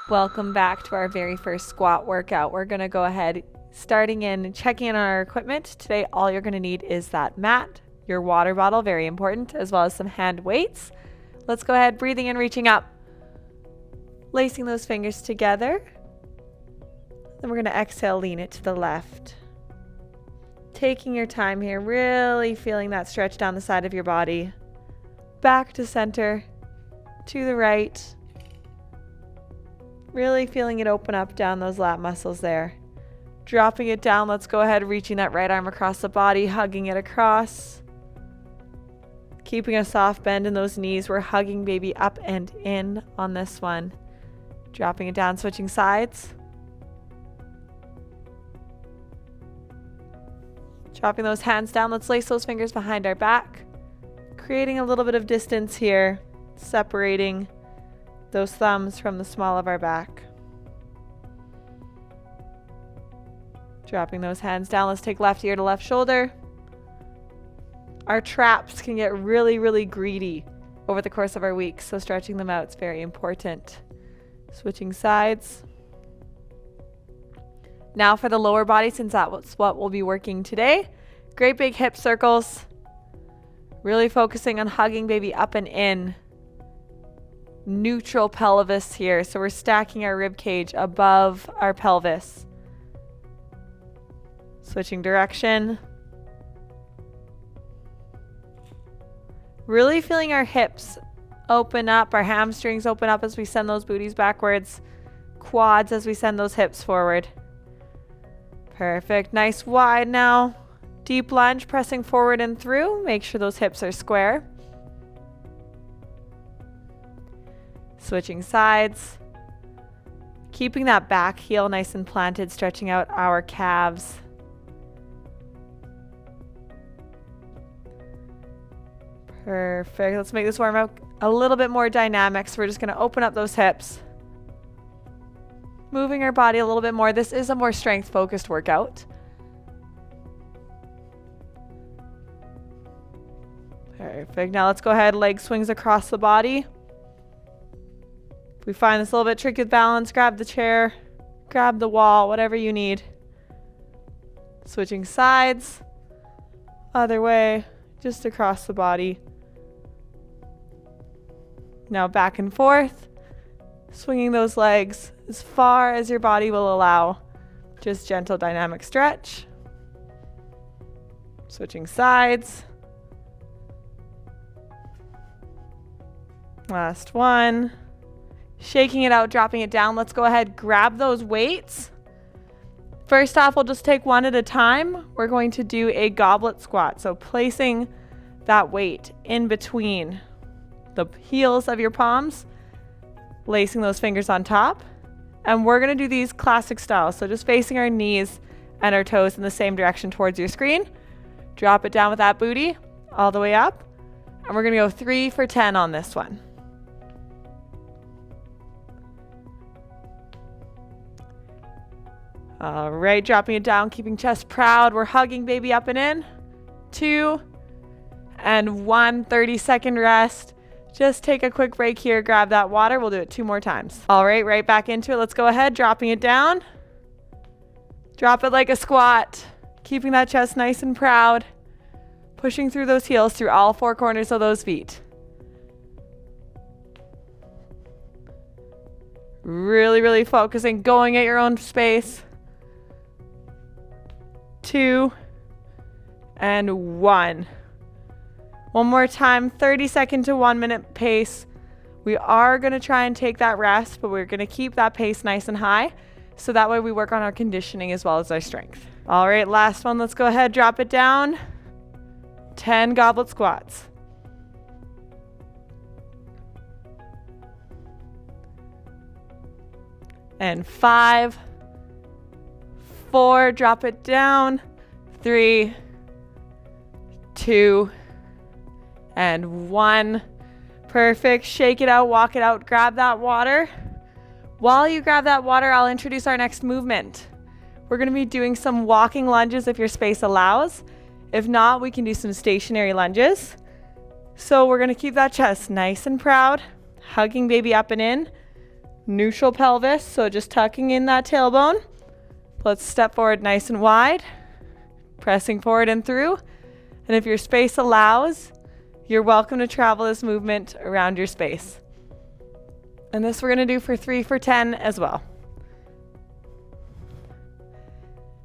Welcome back to our very first squat workout. We're going to go ahead, starting in checking in on our equipment. Today, all you're going to need is that mat, your water bottle, very important, as well as some hand weights. Let's go ahead, breathing in, reaching up, lacing those fingers together. Then we're going to exhale, lean it to the left. Taking your time here, really feeling that stretch down the side of your body. Back to center, to the right. Really feeling it open up down those lat muscles there. Dropping it down, let's go ahead, reaching that right arm across the body, hugging it across. Keeping a soft bend in those knees. We're hugging baby up and in on this one. Dropping it down, switching sides. Dropping those hands down, let's lace those fingers behind our back. Creating a little bit of distance here, separating those thumbs from the small of our back. Dropping those hands down. Let's take left ear to left shoulder. Our traps can get really, really greedy over the course of our week, so stretching them out is very important. Switching sides. Now for the lower body, since that's what we'll be working today. Great big hip circles. Really focusing on hugging baby up and in. Neutral pelvis here, so we're stacking our rib cage above our pelvis. Switching direction. Really feeling our hips open up, our hamstrings open up as we send those booties backwards, quads as we send those hips forward. Perfect. Nice wide now. Deep lunge, pressing forward and through. Make sure those hips are square. Switching sides. Keeping that back heel nice and planted, stretching out our calves. Perfect. Let's make this warm up a little bit more dynamic. So we're just going to open up those hips. Moving our body a little bit more. This is a more strength-focused workout. Perfect. Now let's go ahead, leg swings across the body. If we find this a little bit tricky with balance, grab the chair, grab the wall, whatever you need. Switching sides. Other way, just across the body. Now back and forth. Swinging those legs as far as your body will allow. Just gentle dynamic stretch. Switching sides. Last one. Shaking it out, dropping it down. Let's go ahead, grab those weights. First off, we'll just take one at a time. We're going to do a goblet squat. So placing that weight in between the heels of your palms, lacing those fingers on top. And we're going to do these classic style. So just facing our knees and our toes in the same direction towards your screen. Drop it down with that booty all the way up. And we're going to go 3 for 10 on this one. All right, dropping it down, keeping chest proud. We're hugging baby up and in. 2 and 1, 30-second rest. Just take a quick break here, grab that water. We'll do it 2 more times. All right, right back into it. Let's go ahead, dropping it down. Drop it like a squat. Keeping that chest nice and proud. Pushing through those heels through all 4 corners of those feet. Really, really focusing, going at your own space. 2 and 1. One more time, 30-second to 1-minute pace. We are going to try and take that rest, but we're going to keep that pace nice and high. So that way we work on our conditioning as well as our strength. All right, last one. Let's go ahead, drop it down. 10 goblet squats. And 5, 4, drop it down. 3, 2, and 1. Perfect. Shake it out, walk it out, grab that water. While you grab that water, I'll introduce our next movement. We're going to be doing some walking lunges if your space allows. If not, we can do some stationary lunges. So we're gonna keep that chest nice and proud, hugging baby up and in, neutral pelvis, so just tucking in that tailbone. Let's step forward nice and wide, pressing forward and through. And if your space allows, you're welcome to travel this movement around your space. And this we're gonna do for 3 for 10 as well.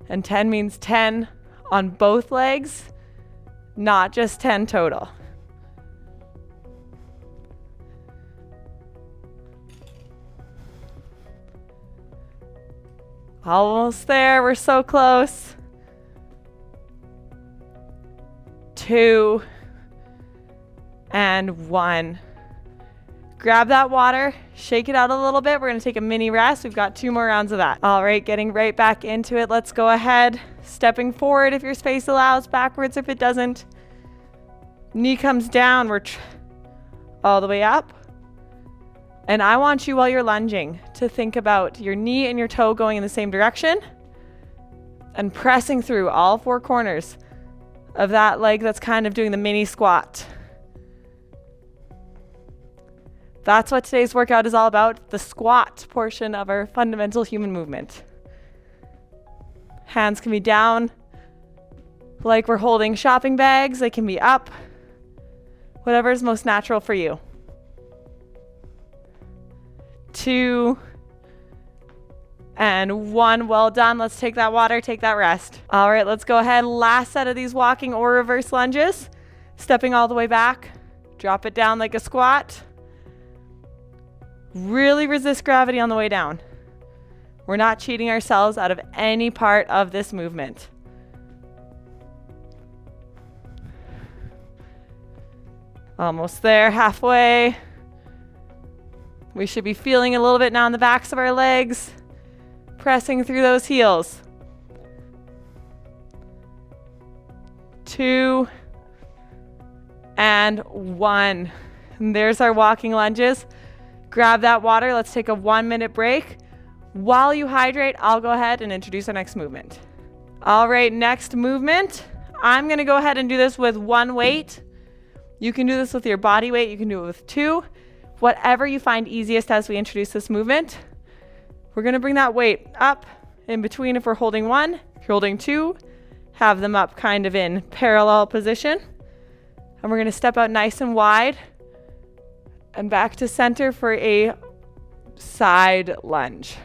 And 10 means 10 on both legs, not just 10 total. Almost there, we're so close. 2 and 1. Grab that water, shake it out a little bit. We're gonna take a mini rest. We've got 2 more rounds of that. All right, getting right back into it. Let's go ahead. Stepping forward if your space allows, backwards if it doesn't. Knee comes down, we're all the way up. And I want you, while you're lunging, to think about your knee and your toe going in the same direction and pressing through all 4 corners of that leg that's kind of doing the mini squat. That's what today's workout is all about, the squat portion of our fundamental human movement. Hands can be down like we're holding shopping bags. They can be up, whatever is most natural for you. 2 and 1. Well done. Let's take that water, take that rest. All right, let's go ahead. Last set of these walking or reverse lunges. Stepping all the way back. Drop it down like a squat. Really resist gravity on the way down. We're not cheating ourselves out of any part of this movement. Almost there, halfway. We should be feeling a little bit now in the backs of our legs, pressing through those heels. 2 and 1. And there's our walking lunges. Grab that water. Let's take a 1-minute break. While you hydrate, I'll go ahead and introduce our next movement. All right, next movement. I'm going to go ahead and do this with 1 weight. You can do this with your body weight. You can do it with 2. Whatever you find easiest as we introduce this movement. We're going to bring that weight up in between if we're holding 1. If you're holding 2, have them up kind of in parallel position. And we're going to step out nice and wide and back to center for a side lunge.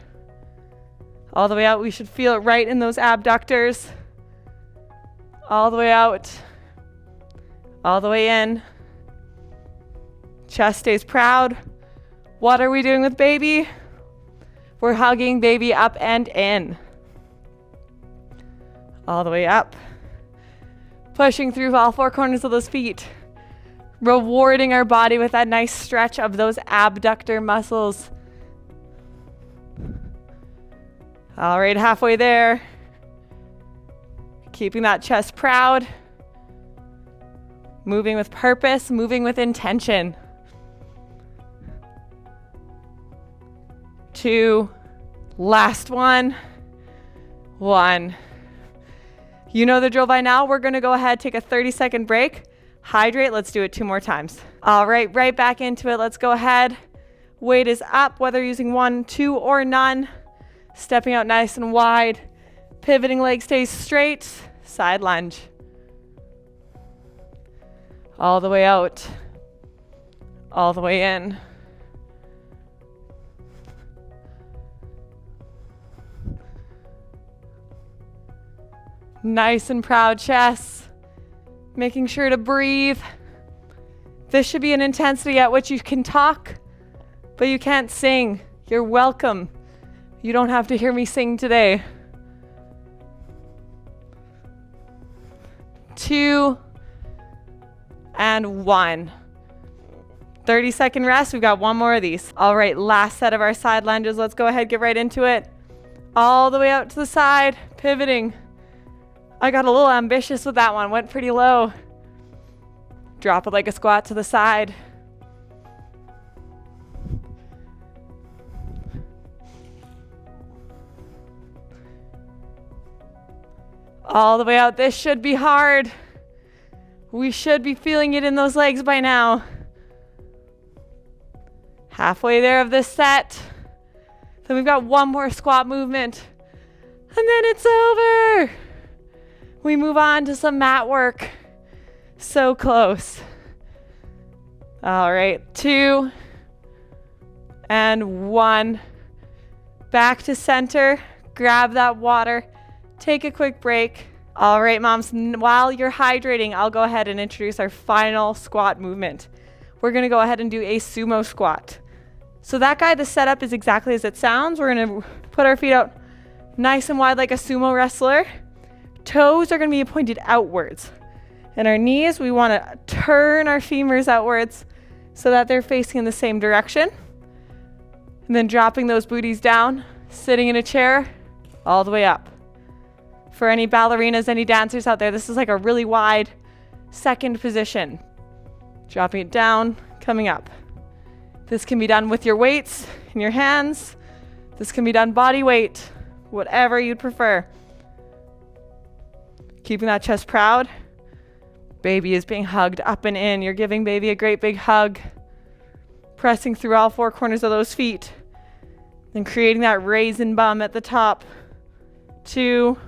All the way out. We should feel it right in those abductors. All the way out. All the way in. Chest stays proud. What are we doing with baby? We're hugging baby up and in. All the way up. Pushing through all 4 corners of those feet. Rewarding our body with that nice stretch of those abductor muscles. All right, halfway there. Keeping that chest proud. Moving with purpose, moving with intention. 2, last one, 1. You know the drill by now. We're going to go ahead, take a 30-second break. Hydrate. Let's do it 2 more times. All right, right back into it. Let's go ahead. Weight is up, whether you're using 1, 2, or none. Stepping out nice and wide. Pivoting leg stays straight. Side lunge. All the way out. All the way in. Nice and proud chest. Making sure to breathe. This should be an intensity at which you can talk, but you can't sing. You're welcome. You don't have to hear me sing today. 2 and 1. 30-second rest. We've got 1 more of these. All right, last set of our side lunges. Let's go ahead, get right into it. All the way out to the side, pivoting. I got a little ambitious with that one, went pretty low. Drop it like a squat to the side. All the way out. This should be hard. We should be feeling it in those legs by now. Halfway there of this set. Then we've got one more squat movement. And then it's over. We move on to some mat work. So close. All right, 2 and 1. Back to center. Grab that water. Take a quick break. All right, moms, while you're hydrating, I'll go ahead and introduce our final squat movement. We're going to go ahead and do a sumo squat. So that guy, the setup is exactly as it sounds. We're going to put our feet out nice and wide like a sumo wrestler. Toes are going to be pointed outwards. And our knees, we want to turn our femurs outwards so that they're facing in the same direction. And then dropping those booties down, sitting in a chair, all the way up. For any ballerinas, any dancers out there, this is like a really wide second position. Dropping it down, coming up. This can be done with your weights in your hands. This can be done body weight, whatever you'd prefer. Keeping that chest proud. Baby is being hugged up and in. You're giving baby a great big hug. Pressing through all 4 corners of those feet. And creating that raisin bum at the top. 2,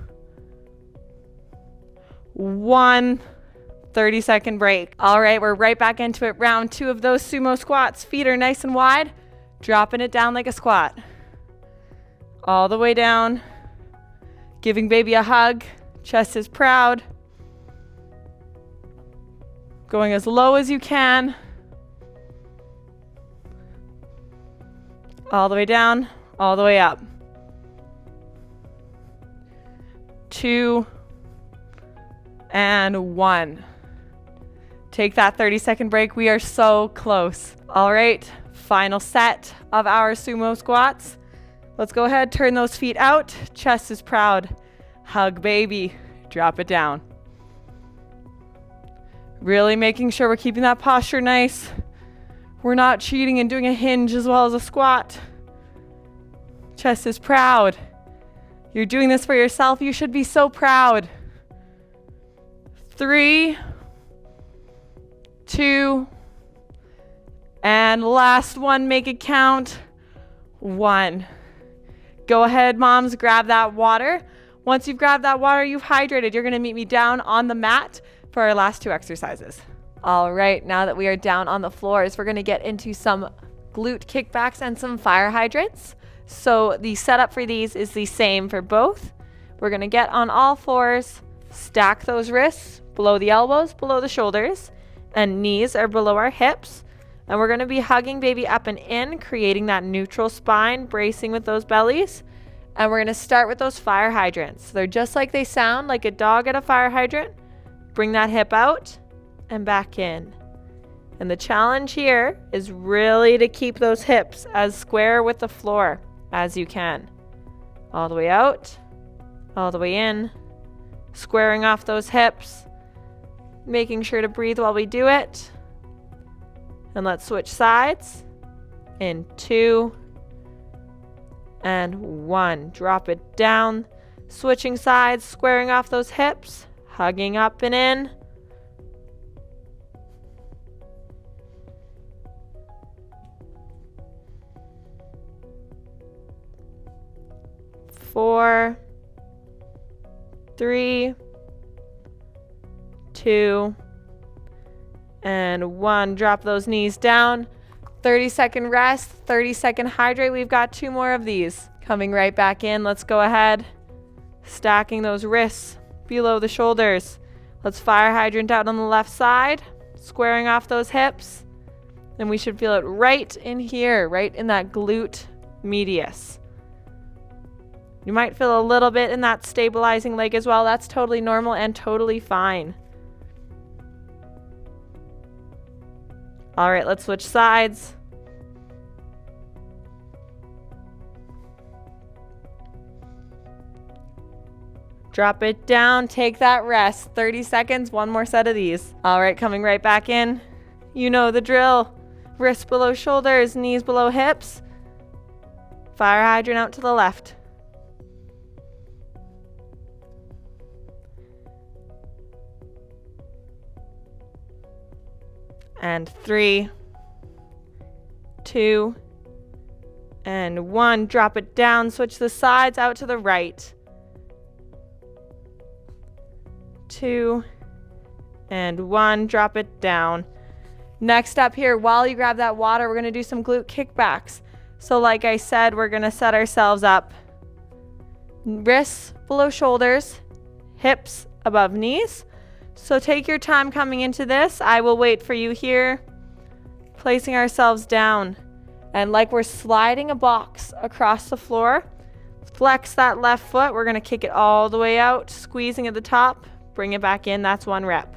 1, 30-second break. All right, we're right back into it. Round 2 of those sumo squats. Feet are nice and wide. Dropping it down like a squat. All the way down. Giving baby a hug. Chest is proud. Going as low as you can. All the way down, all the way up. 2 and 1. Take that 30-second break. We are so close. All right, final set of our sumo squats. Let's go ahead, turn those feet out. Chest is proud. Hug baby. Drop it down. Really making sure we're keeping that posture nice. We're not cheating and doing a hinge as well as a squat. Chest is proud. You're doing this for yourself. You should be so proud. 3, 2, and last one, make it count. 1. Go ahead, moms, grab that water. Once you've grabbed that water, you've hydrated. You're going to meet me down on the mat for our last 2 exercises. All right, now that we are down on the floors, we're going to get into some glute kickbacks and some fire hydrants. So the setup for these is the same for both. We're going to get on all fours, stack those wrists below the elbows, below the shoulders, and knees are below our hips. And we're going to be hugging baby up and in, creating that neutral spine, bracing with those bellies. And we're going to start with those fire hydrants. So they're just like they sound, like a dog at a fire hydrant. Bring that hip out and back in. And the challenge here is really to keep those hips as square with the floor as you can. All the way out, all the way in, squaring off those hips, making sure to breathe while we do it. And let's switch sides in 2 and 1. Drop it down, switching sides, squaring off those hips, hugging up and in. 4, 3, 2, and 1. Drop those knees down. 30-second rest, 30-second hydrate. We've got 2 more of these. Coming right back in. Let's go ahead. Stacking those wrists below the shoulders. Let's fire hydrant out on the left side. Squaring off those hips. And we should feel it right in here, right in that glute medius. You might feel a little bit in that stabilizing leg as well. That's totally normal and totally fine. All right, let's switch sides. Drop it down, take that rest. 30 seconds, 1 more set of these. All right, coming right back in. You know the drill. Wrists below shoulders, knees below hips. Fire hydrant out to the left. and 3, 2, and 1. Drop it down. Switch the sides out to the right. 2, and 1. Drop it down. Next up here, while you grab that water, we're going to do some glute kickbacks. So like I said, we're going to set ourselves up. Wrists below shoulders, hips above knees. So take your time coming into this. I will wait for you here. Placing ourselves down. And like we're sliding a box across the floor, flex that left foot. We're going to kick it all the way out, squeezing at the top, bring it back in. That's 1 rep.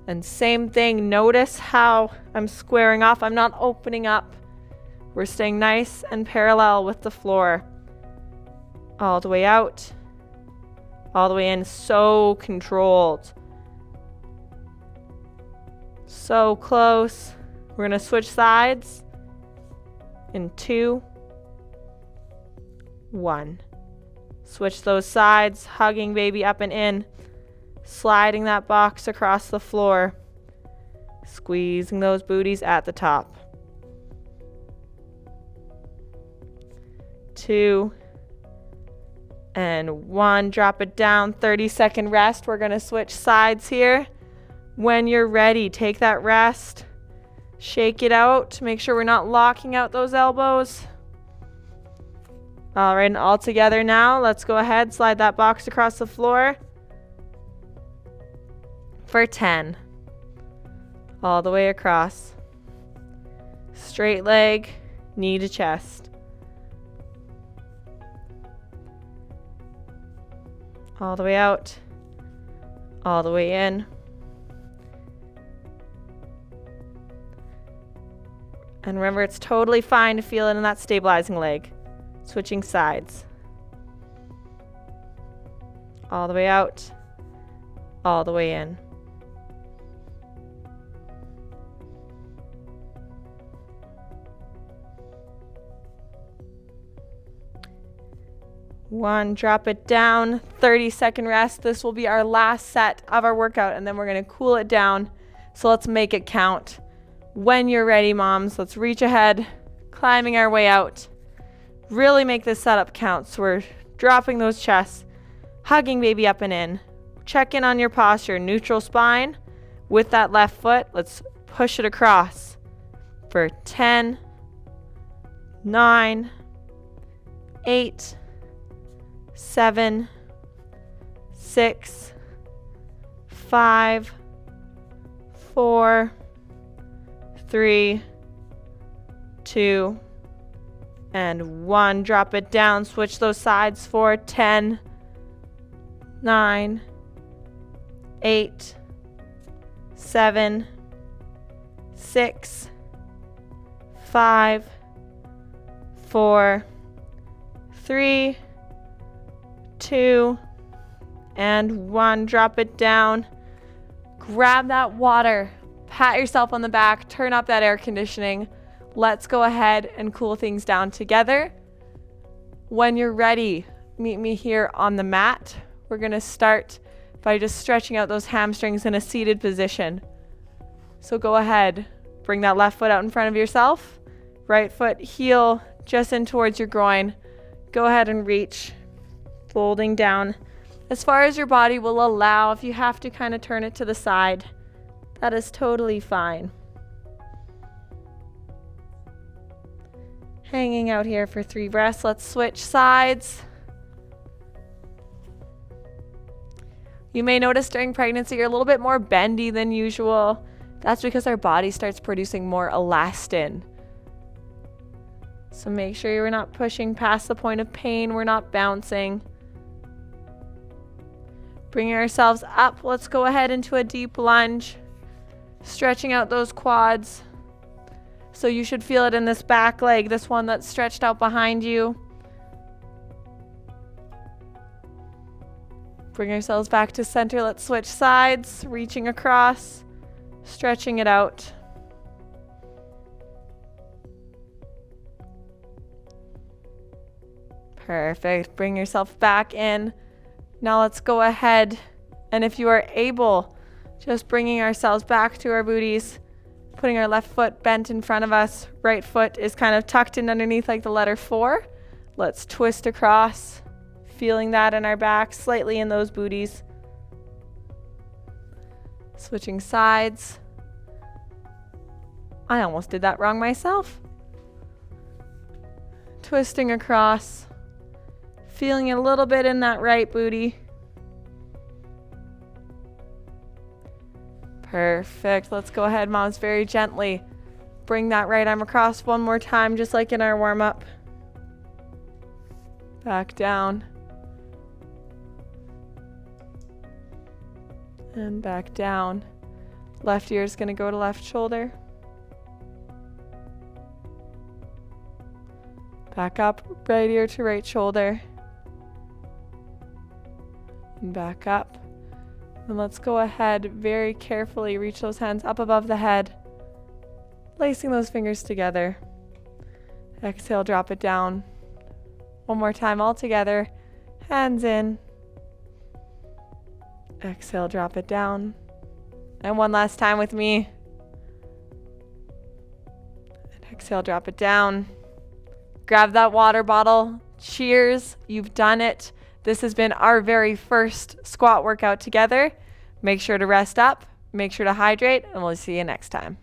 And same thing, notice how I'm squaring off. I'm not opening up. We're staying nice and parallel with the floor. All the way out, all the way in. So controlled. So close. We're going to switch sides in 2, 1. Switch those sides, hugging baby up and in. Sliding that box across the floor. Squeezing those booties at the top. 2, and 1. Drop it down. 30-second rest. We're going to switch sides here. When you're ready, take that rest. Shake it out. Make sure we're not locking out those elbows. All right, and all together now. Let's go ahead. Slide that box across the floor. For 10. All the way across. Straight leg, knee to chest. All the way out. All the way in. And remember, it's totally fine to feel it in that stabilizing leg. Switching sides. All the way out. All the way in. One, drop it down, 30-second rest. This will be our last set of our workout, and then we're going to cool it down. So let's make it count. When you're ready, moms, let's reach ahead, climbing our way out. Really make this setup count. So we're dropping those chests, hugging baby up and in. Check in on your posture, neutral spine with that left foot. Let's push it across for 10, 9, 8, 7, 6, 5, 4, 3, 2, and 1. Drop it down. Switch those sides for 10, 9, 8, 7, 6, 5, 4, 3, 2, and 1. Drop it down. Grab that water. Pat yourself on the back. Turn up that air conditioning. Let's go ahead and cool things down together. When you're ready, meet me here on the mat. We're going to start by just stretching out those hamstrings in a seated position. So go ahead. Bring that left foot out in front of yourself. Right foot, heel just in towards your groin. Go ahead and reach. Folding down as far as your body will allow. If you have to kind of turn it to the side, that is totally fine. Hanging out here for 3 breaths. Let's switch sides. You may notice during pregnancy you're a little bit more bendy than usual. That's because our body starts producing more elastin. So make sure you're not pushing past the point of pain. We're not bouncing. Bringing ourselves up. Let's go ahead into a deep lunge. Stretching out those quads. So you should feel it in this back leg, this one that's stretched out behind you. Bring ourselves back to center. Let's switch sides. Reaching across. Stretching it out. Perfect. Bring yourself back in. Now let's go ahead, and if you are able, just bringing ourselves back to our booties, Putting our left foot bent in front of us. Right foot is kind of tucked in underneath like the letter 4. Let's twist across. Feeling that in our back, slightly in those booties. Switching sides. I almost did that wrong myself. Twisting across. Feeling it a little bit in that right booty. Perfect. Let's go ahead, moms, very gently. Bring that right arm across one more time, just like in our warm-up. Back down. And back down. Left ear is going to go to left shoulder. Back up, right ear to right shoulder. And back up. And let's go ahead, very carefully reach those hands up above the head. Placing those fingers together. Exhale, drop it down. One more time all together. Hands in. Exhale, drop it down. And one last time with me. And exhale, drop it down. Grab that water bottle. Cheers, you've done it. This has been our very first squat workout together. Make sure to rest up, make sure to hydrate, and we'll see you next time.